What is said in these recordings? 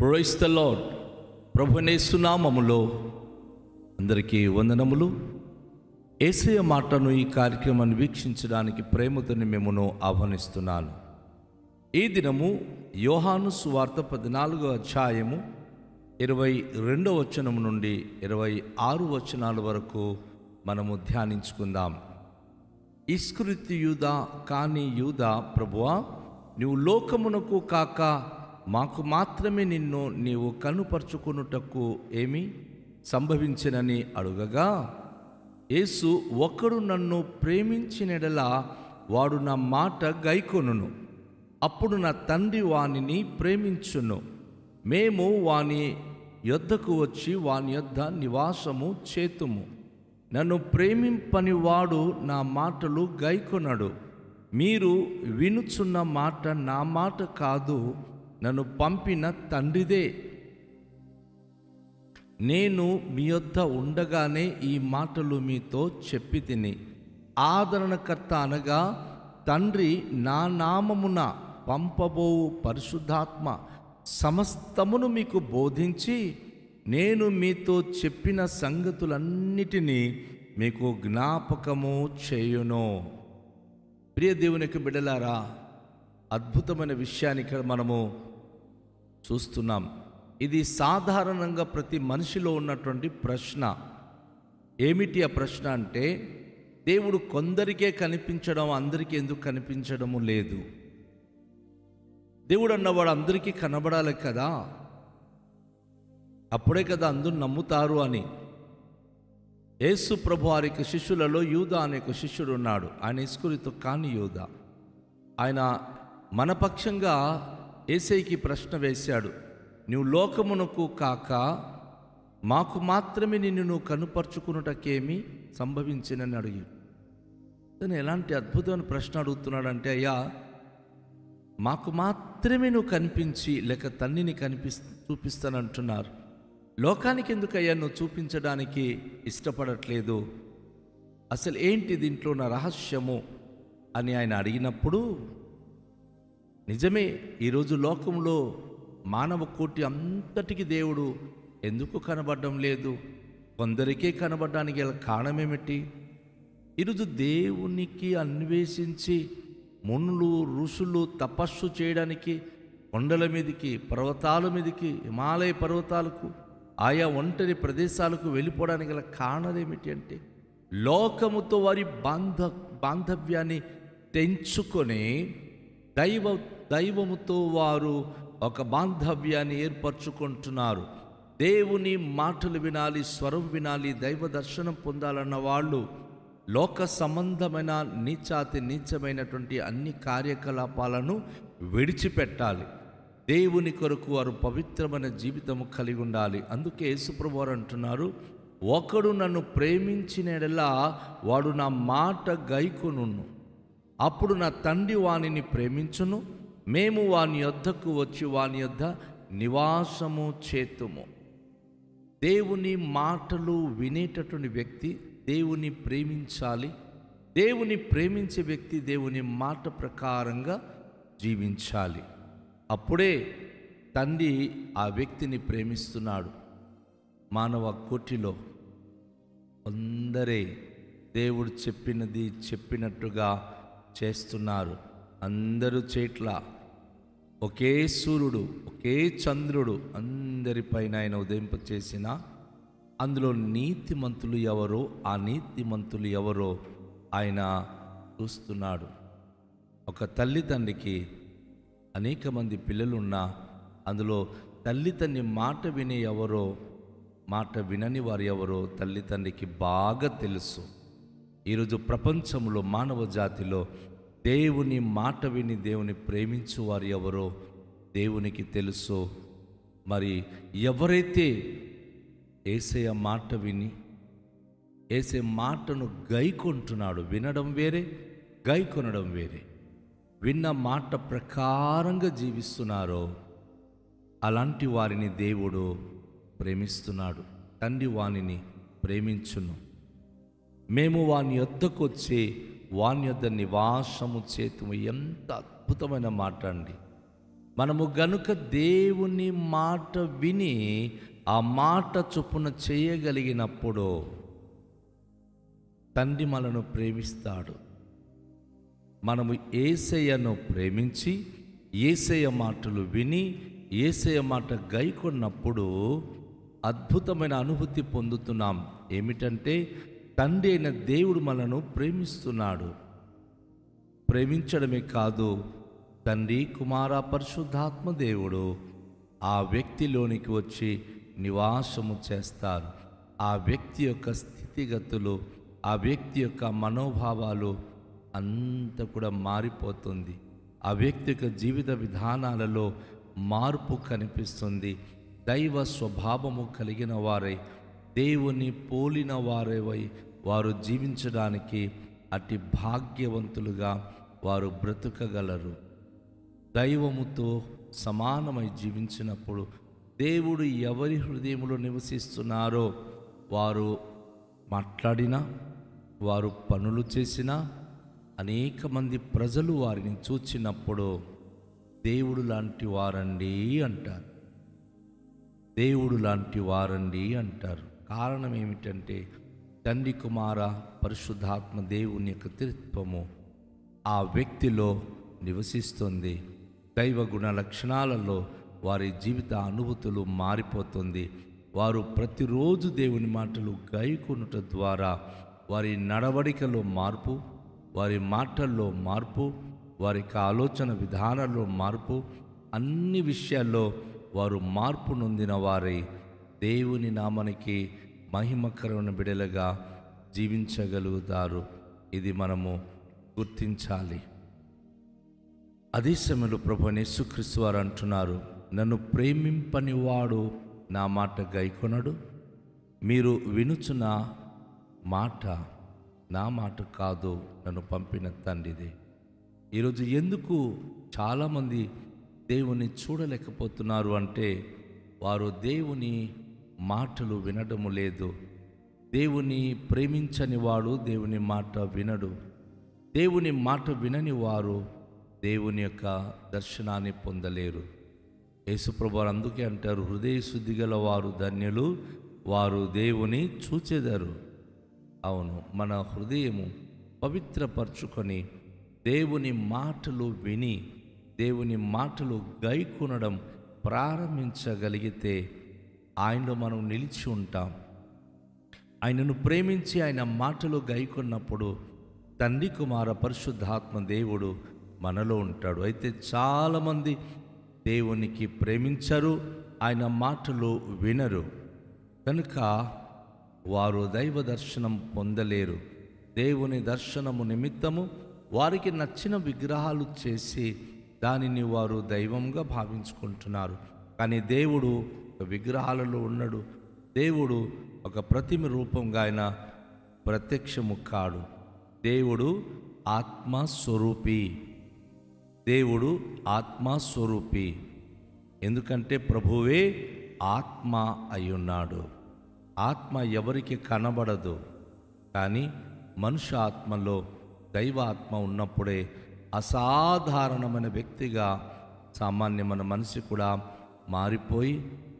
Praise the lord. ప్రభునేసు నామములో అందరికీ వందనములు. యేసయ్య మాటను ఈ కార్యక్రమాన్ని వీక్షించడానికి ప్రేమతోని మిమ్మను ఆహ్వానిస్తున్నాను. ఈ దినము యోహాను సువార్త 14వ అధ్యాయము 22వ వచనం నుండి 26 వచనాల వరకు మనము ధ్యానించుకుందాం. ఇస్కరియోతు యూదా కాని యూదా, ప్రభువా, నీవు లోకమునకు కాక మాకు మాత్రమే నిన్ను నీవు కనుపరుచుకొనుటకు ఏమి సంభవించినని అడుగగా, యేసు, ఒకడు నన్ను ప్రేమించినెడలా వాడు నా మాట గైకొనును, అప్పుడు నా తండ్రి వానిని ప్రేమించును, మేము వాని యొద్దకు వచ్చి వాని యొద్ద నివాసము చేతుము. నన్ను ప్రేమింపని వాడు నా మాటలు గైకొనడు. మీరు వినుచున్న మాట నా మాట కాదు, నన్ను పంపిన తండ్రిదే. నేను మీ యొద్ద ఉండగానే ఈ మాటలు మీతో చెప్పి తిని, ఆదరణకర్త అనగా తండ్రి నా నామమున పంపబోవు పరిశుద్ధాత్మ సమస్తమును మీకు బోధించి నేను మీతో చెప్పిన సంగతులన్నిటినీ మీకు జ్ఞాపకము చేయును. ప్రియ దేవునికి బిడ్డలారా, అద్భుతమైన విషయాన్ని ఇక్కడ మనము చూస్తున్నాం. ఇది సాధారణంగా ప్రతి మనిషిలో ఉన్నటువంటి ప్రశ్న. ఏమిటి ఆ ప్రశ్న అంటే, దేవుడు కొందరికే కనిపించడం, అందరికీ ఎందుకు కనిపించడము లేదు? దేవుడు అన్నవాడు అందరికీ కనబడాలి కదా, అప్పుడే కదా అందరూ నమ్ముతారు అని. యేసు ప్రభు వారి యొక్క శిష్యులలో యూదా అనే ఒక శిష్యుడు ఉన్నాడు. ఆయన ఇస్కరియోతు కాని యూదా. ఆయన మన పక్షంగా యేసయ్యకి ప్రశ్న వేశాడు, నువ్వు లోకమునకు కాక మాకు మాత్రమే నిన్ను నువ్వు కనుపరుచుకున్నటకేమి సంభవించినని అడిగి. తను ఎలాంటి అద్భుతమైన ప్రశ్న అడుగుతున్నాడంటే, అయ్యా, మాకు మాత్రమే నువ్వు కనిపించి లేక తండ్రిని చూపిస్తానంటున్నారు, లోకానికి ఎందుకయ్యా నువ్వు చూపించడానికి ఇష్టపడట్లేదు? అసలు ఏంటి దీంట్లో నా రహస్యము అని ఆయన అడిగినప్పుడు, నిజమే, ఈరోజు లోకంలో మానవ కోటి అంతటికి దేవుడు ఎందుకు కనబడడం లేదు? కొందరికే కనబడడానికి గల కారణం ఏమిటి? ఈరోజు దేవునికి అన్వేషించి మునులు ఋషులు తపస్సు చేయడానికి కొండల మీదకి, పర్వతాల మీదకి, హిమాలయ పర్వతాలకు, ఆయా ఒంటరి ప్రదేశాలకు వెళ్ళిపోవడానికి గల కారణం ఏమిటి అంటే, లోకముతో వారి బాంధవ్యాన్ని తెంచుకొని దైవముతో వారు ఒక బాంధవ్యాన్ని ఏర్పరచుకుంటున్నారు. దేవుని మాటలు వినాలి, స్వరం వినాలి, దైవ దర్శనం పొందాలన్న వాళ్ళు లోక సంబంధమైన నీచమైనటువంటి అన్ని కార్యకలాపాలను విడిచిపెట్టాలి. దేవుని కొరకు వారు పవిత్రమైన జీవితము కలిగి ఉండాలి. అందుకే యేసుప్రభు వారు అంటున్నారు, ఒకడు నన్ను ప్రేమించినలా వాడు నా మాట గైకొనును, అప్పుడు నా తండ్రి వానిని ప్రేమించును, మేము వాని యొద్దకు వచ్చి వాని యొద్ద నివాసము చేతుము. దేవుని మాటలు వినేటటువంటి వ్యక్తి దేవుని ప్రేమించాలి. దేవుని ప్రేమించే వ్యక్తి దేవుని మాట ప్రకారంగా జీవించాలి. అప్పుడే తండ్రి ఆ వ్యక్తిని ప్రేమిస్తున్నాడు. మానవ కోటిలో అందరే దేవుడు చెప్పినట్టుగా చేస్తున్నారు. అందరూ చేట్ల ఒకే సూర్యుడు, ఒకే చంద్రుడు అందరిపైన ఆయన ఉదయింపచేసిన, అందులో నీతిమంతులు ఎవరో, ఆ నీతిమంతులు ఎవరో ఆయన చూస్తున్నాడు. ఒక తల్లిదండ్రికి అనేక మంది పిల్లలున్నా అందులో తల్లిదండ్రి మాట వినే ఎవరో, మాట వినని వారు ఎవరో తల్లిదండ్రికి బాగా తెలుసు. ఈరోజు ప్రపంచంలో మానవ జాతిలో దేవుని మాట విని దేవుని ప్రేమించు వారు ఎవరో దేవునికి తెలుసు. మరి ఎవరైతే యేసయ్య మాట విని యేసయ్య మాటను గైకొంటున్నాడు, వినడం వేరే, గైకొనడం వేరే, విన్న మాట ప్రకారంగా జీవిస్తున్నారో అలాంటి వారిని దేవుడు ప్రేమిస్తున్నాడు. తండ్రి వానిని ప్రేమించును, మేము వాని యొద్దకు వచ్చి వాని యొద్ద నివాసము చేతుము. ఎంత అద్భుతమైన మాట అండి! మనము గనుక దేవుని మాట విని ఆ మాట చొప్పున చేయగలిగినప్పుడు తండ్రి మనను ప్రేమిస్తాడు. మనము యేసయ్యను ప్రేమించి యేసయ్య మాటలు విని యేసయ్య మాట గైకొన్నప్పుడు అద్భుతమైన అనుభూతి పొందుతున్నాం. ఏమిటంటే తండ్రి అయిన దేవుడు మనను ప్రేమిస్తున్నాడు. ప్రేమించడమే కాదు, తండ్రి కుమార పరిశుద్ధాత్మ దేవుడు ఆ వ్యక్తిలోనికి వచ్చి నివాసము చేస్తారు. ఆ వ్యక్తి యొక్క స్థితిగతులు, ఆ వ్యక్తి యొక్క మనోభావాలు అంతా కూడా మారిపోతుంది. ఆ వ్యక్తి యొక్క జీవిత విధానాలలో మార్పు కనిపిస్తుంది. దైవ స్వభావము కలిగిన వారై, దేవుని పోలిన వారై వారు జీవించడానికి అతి భాగ్యవంతులుగా వారు బ్రతుకగలరు. దైవముతో సమానమై జీవించినప్పుడు దేవుడు ఎవరి హృదయంలో నివసిస్తున్నారో వారు మాట్లాడినా, వారు పనులు చేసినా, అనేక మంది ప్రజలు వారిని చూచినప్పుడు దేవుడు లాంటి వారండి అంటారు. దేవుడు లాంటి వారండి అంటారు. కారణం ఏమిటంటే తండ్రి కుమార పరిశుద్ధాత్మ దేవుని యొక్క త్రిత్వము ఆ వ్యక్తిలో నివసిస్తుంది. దైవ గుణ లక్షణాలలో వారి జీవిత అనుభూతులు మారిపోతుంది. వారు ప్రతిరోజు దేవుని మాటలు గైకొనుట ద్వారా వారి నడవడికలో మార్పు, వారి మాటల్లో మార్పు, వారికి ఆలోచన విధానాల్లో మార్పు, అన్ని విషయాల్లో వారు మార్పు నొందిన వారై దేవుని నామానికి మహిమకరమైన బిడలుగా జీవించగలుగుతారు. ఇది మనము గుర్తించాలి. అదే సమయంలో ప్రభువైన యేసుక్రీస్తు వారు అంటున్నారు, నన్ను ప్రేమింపని వాడు నా మాట గైకొనడు. మీరు వినుచున్న మాట నా మాట కాదు, నన్ను పంపిన తండ్రిదే. ఈరోజు ఎందుకు చాలామంది దేవుని చూడలేకపోతున్నారు అంటే వారు దేవుని మాటలు వినడము లేదు. దేవుని ప్రేమించని వాడు దేవుని మాట వినడు. దేవుని మాట వినని వారు దేవుని యొక్క దర్శనాన్ని పొందలేరు. యేసుప్రభువు అందుకే అంటారు, హృదయ శుద్ధి గల వారు ధన్యులు, వారు దేవుని చూచెదరు. అవును, మన హృదయము పవిత్రపరచుకొని దేవుని మాటలు విని దేవుని మాటలు గైకొనడం ప్రారంభించగలిగితే ఆయనలో మనం నిలిచి ఉంటాం. ఆయనను ప్రేమించి ఆయన మాటలు గైకొన్నప్పుడు తండ్రి కుమార పరిశుద్ధాత్మ దేవుడు మనలో ఉంటాడు. అయితే చాలామంది దేవునికి ప్రేమించరు, ఆయన మాటలు వినరు, కనుక వారు దైవ దర్శనం పొందలేరు. దేవుని దర్శనము నిమిత్తము వారికి నచ్చిన విగ్రహాలు చేసి దానిని వారు దైవంగా భావించుకుంటున్నారు. కానీ దేవుడు ఒక విగ్రహాలలో ఉన్నాడు. దేవుడు ఒక ప్రతిమ రూపంగా ఆయన ప్రత్యక్షము కాడు. దేవుడు ఆత్మస్వరూపి. దేవుడు ఆత్మస్వరూపి. ఎందుకంటే ప్రభువే ఆత్మ అయ్యున్నాడు. ఆత్మ ఎవరికి కనబడదు, కానీ మనుష్య ఆత్మలో దైవ ఆత్మ ఉన్నప్పుడే అసాధారణమైన వ్యక్తిగా సామాన్యమైన మనిషి కూడా మారిపోయి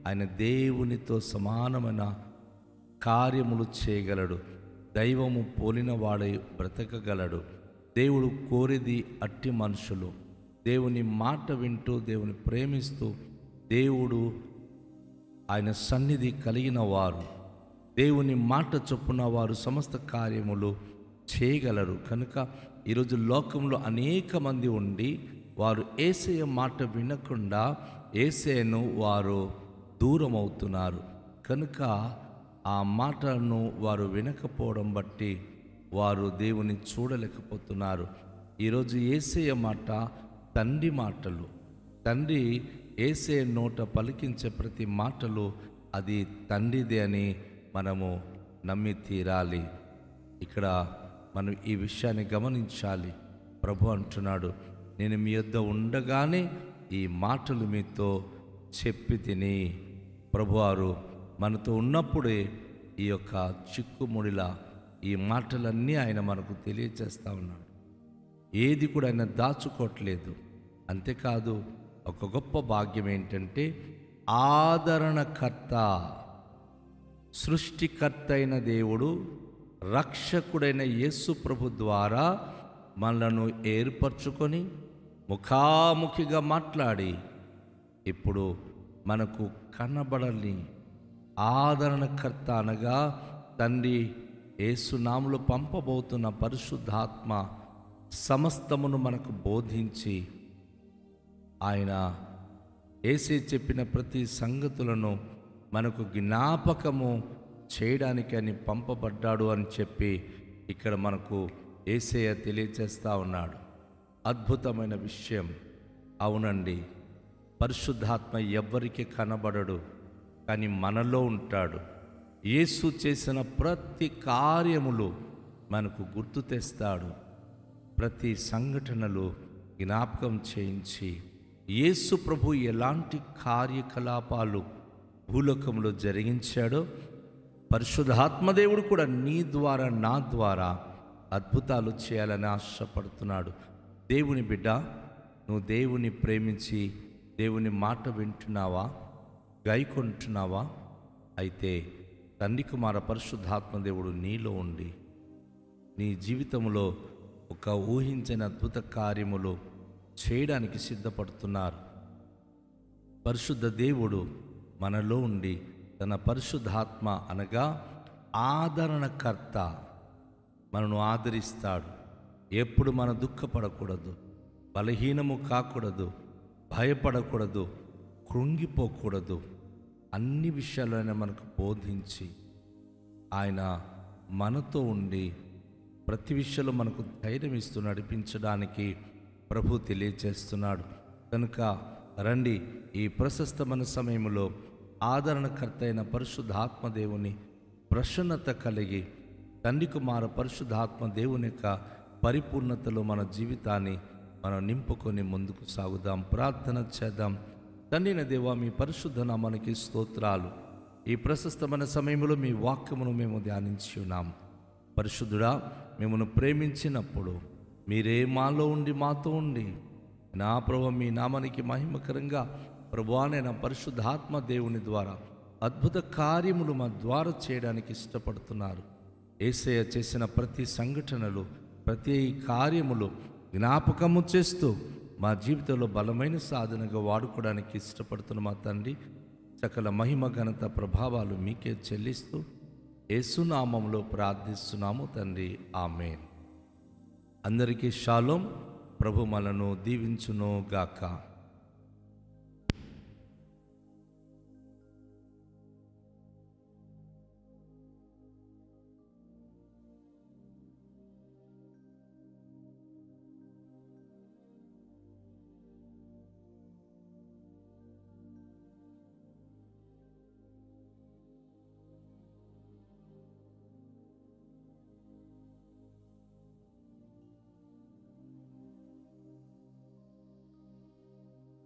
ఆయన దేవునితో సమానమైన కార్యములు చేయగలడు. దైవము పోలిన వాడై బ్రతకగలడు. దేవుడు కోరేది అట్టి మనుషులు దేవుని మాట వింటూ దేవుని ప్రేమిస్తూ దేవుడు ఆయన సన్నిధి కలిగిన వారు, దేవుని మాట చొప్పున వారు సమస్త కార్యములు చేయగలరు. కనుక ఈరోజు లోకంలో అనేక మంది ఉండి వారు యేసయ్య మాట వినకుండా యేసయ్యను వారు దూరం అవుతున్నారు. కనుక ఆ మాటలను వారు వినకపోవడం బట్టి వారు దేవుని చూడలేకపోతున్నారు. ఈరోజు యేసయ్య మాట తండ్రి మాటలు. తండ్రి యేసయ్య నోట పలికించే ప్రతి మాటలు అది తండ్రిదే అని మనము నమ్మి తీరాలి. ఇక్కడ మనం ఈ విషయాన్ని గమనించాలి. ప్రభు అంటున్నాడు, నేను మీ యొద్ద ఉండగానే ఈ మాటలు మీతో చెప్పి తిని. ప్రభువారు మనతో ఉన్నప్పుడే ఈ యొక్క చిక్కుముడిలా ఈ మాటలన్నీ ఆయన మనకు తెలియచేస్తూ ఉన్నాడు. ఏది కూడా ఆయన దాచుకోవట్లేదు. అంతేకాదు, ఒక గొప్ప భాగ్యం ఏంటంటే ఆదరణకర్త, సృష్టికర్త అయిన దేవుడు, రక్షకుడైన యేసు ప్రభు ద్వారా మనలను ఏర్పరచుకొని ముఖాముఖిగా మాట్లాడి ఇప్పుడు మనకు కనబడని ఆదరణకర్త అనగా తండ్రి యేసునామములో పంపబోతున్న పరిశుద్ధాత్మ సమస్తమును మనకు బోధించి ఆయన యేసే చెప్పిన ప్రతి సంగతులను మనకు జ్ఞాపకము చేయడానికని పంపబడ్డాడు అని చెప్పి ఇక్కడ మనకు యేసయ్య తెలియచేస్తూ ఉన్నాడు. అద్భుతమైన విషయం. అవునండి, పరిశుద్ధాత్మ ఎవ్వరికి కనబడడు, కానీ మనలో ఉంటాడు. యేసు చేసిన ప్రతి కార్యములు మనకు గుర్తు తెస్తాడు. ప్రతి సంఘటనలు జ్ఞాపకం చేయించి యేసు ప్రభు ఎలాంటి కార్యకలాపాలు భూలోకంలో జరిగించాడో పరిశుద్ధాత్మదేవుడు కూడా నీ ద్వారా నా ద్వారా అద్భుతాలు చేయాలని ఆశపడుతున్నాడు. దేవుని బిడ్డ, నువ్వు దేవుని ప్రేమించి దేవుని మాట వింటున్నావా, గైకొంటున్నావా? అయితే తండ్రి కుమార పరిశుద్ధాత్మదేవుడు నీలో ఉండి నీ జీవితంలో ఒక ఊహించని అద్భుత కార్యములు చేయడానికి సిద్ధపడుతున్నారు. పరిశుద్ధ దేవుడు మనలో ఉండి తన పరిశుద్ధాత్మ అనగా ఆదరణకర్త మనను ఆదరిస్తాడు. ఎప్పుడు మనం దుఃఖపడకూడదు, బలహీనము కాకూడదు, భయపడకూడదు, కృంగిపోకూడదు. అన్ని విషయాలైనా మనకు బోధించి ఆయన మనతో ఉండి ప్రతి విషయంలో మనకు ధైర్యం ఇస్తూ నడిపించడానికి ప్రభు తెలియచేస్తున్నాడు. కనుక రండి, ఈ ప్రశస్తమైన సమయంలో ఆదరణకర్త అయిన పరిశుద్ధాత్మదేవుని ప్రసన్నత కలిగి తండ్రి కుమార పరిశుద్ధాత్మ దేవుని యొక్క పరిపూర్ణతలో మన జీవితాన్ని మనం నింపుకొని ముందుకు సాగుదాం. ప్రార్థన చేద్దాం. తండ్రిన దేవా, మీ పరిశుద్ధ నామానికి స్తోత్రాలు. ఈ ప్రశస్తమైన సమయంలో మీ వాక్యమును మేము ధ్యానించి ఉన్నాం. పరిశుద్ధుడా, మిమ్మల్ని ప్రేమించినప్పుడు మీరే మాలో ఉండి మాతో ఉండి నా ప్రభు మీ నామానికి మహిమకరంగా ప్రభువైన పరిశుద్ధాత్మ దేవుని ద్వారా అద్భుత కార్యములు మా ద్వారా చేయడానికి ఇష్టపడుతున్నారు. యేసయ్య చేసిన ప్రతి సంఘటనలు, ప్రతి కార్యములు జ్ఞాపకము చేస్తూ మా జీవితంలో బలమైన సాధనగా వాడుకోవడానికి ఇష్టపడుతున్న మా తండ్రి, సకల మహిమ ఘనత ప్రభావాలు మీకే చెల్లిస్తూ యేసునామములో ప్రార్థిస్తున్నాము తండ్రి, ఆమేన్. అందరికీ షాలోం. ప్రభు మనను దీవించును గాక.